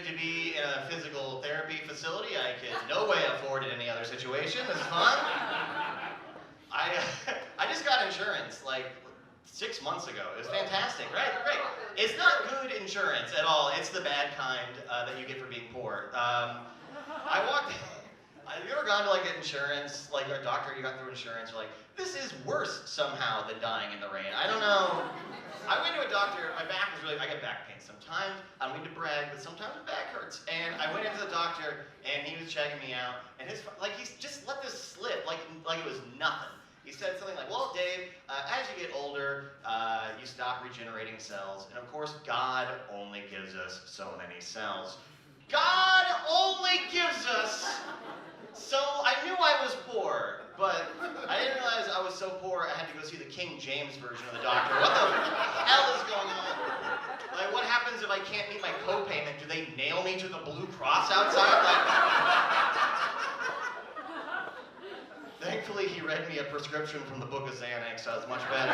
to be in a physical therapy facility. I could no way afford it in any other situation. This is fun. I just got insurance like 6 months ago. It was fantastic, right? Great. It's not good insurance at all. It's the bad kind that you get for being poor. I walked. Have you ever gone to like get insurance, like a doctor you got through insurance, you're like, this is worse somehow than dying in the rain. I don't know. I went to a doctor, my back was really, I get back pain sometimes. I don't mean to brag, but sometimes my back hurts. And I went into the doctor and he was checking me out and he's just let this slip like it was nothing. He said something like, well, Dave, as you get older, you stop regenerating cells. And of course, God only gives us so many cells. God only gives us. So I knew I was poor, but I didn't realize I was so poor I had to go see the King James version of the doctor. What the hell is going on? Like, what happens if I can't meet my co-payment? Do they nail me to the Blue Cross outside? Thankfully, he read me a prescription from the book of Xanax, so it's much better.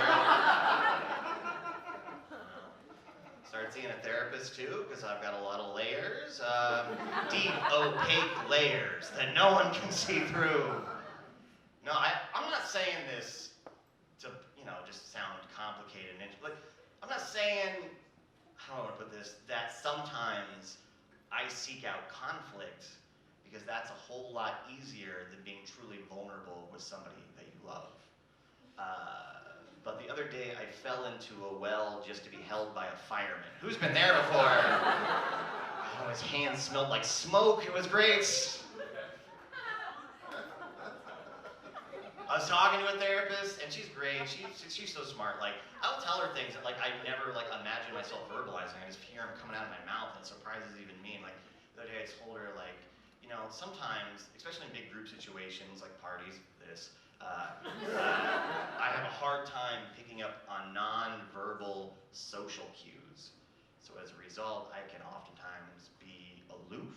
Started seeing a therapist too, because I've got a lot of layers. Deep, opaque layers that no one can see through. No, I'm not saying this to, just sound complicated. But I'm not saying, how do I want to put this, that sometimes I seek out conflict because that's a whole lot easier than being truly vulnerable with somebody that you love. But the other day, I fell into a well just to be held by a fireman. Who's been there before? Oh, his hands smelled like smoke. It was great. I was talking to a therapist, and she's great. She's so smart. Like, I'll tell her things that I never imagine myself verbalizing. I just hear them coming out of my mouth, and it surprises even me. Like the other day, I told her sometimes, especially in big group situations like parties, I have a hard time picking up on non-verbal social cues. So as a result, I can oftentimes be aloof,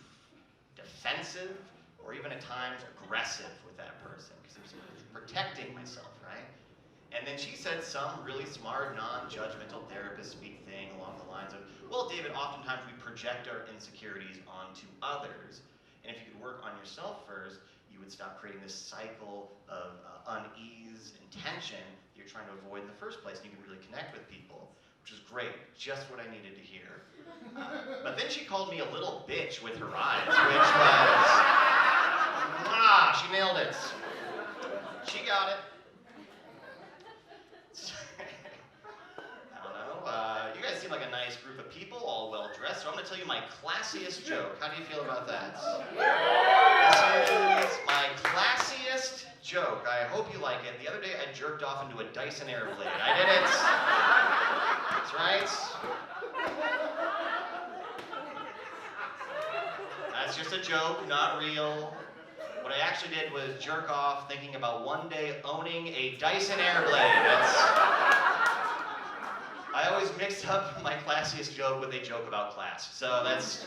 defensive, or even at times aggressive with that person because I'm protecting myself, right? And then she said some really smart, non-judgmental therapist speak thing along the lines of, well, David, oftentimes we project our insecurities onto others. And if you could work on yourself first, you would stop creating this cycle of unease and tension that you're trying to avoid in the first place, and you can really connect with people, which is great, just what I needed to hear. But then she called me a little bitch with her eyes, which was, she nailed it. She got it. I don't know, you guys seem like a nice group of people, all well-dressed, so I'm gonna tell you my classiest joke. How do you feel about that? This is my classiest joke. I hope you like it. The other day I jerked off into a Dyson Airblade. I did it. That's right. That's just a joke, not real. What I actually did was jerk off thinking about one day owning a Dyson Airblade. I always mix up my classiest joke with a joke about class. So that's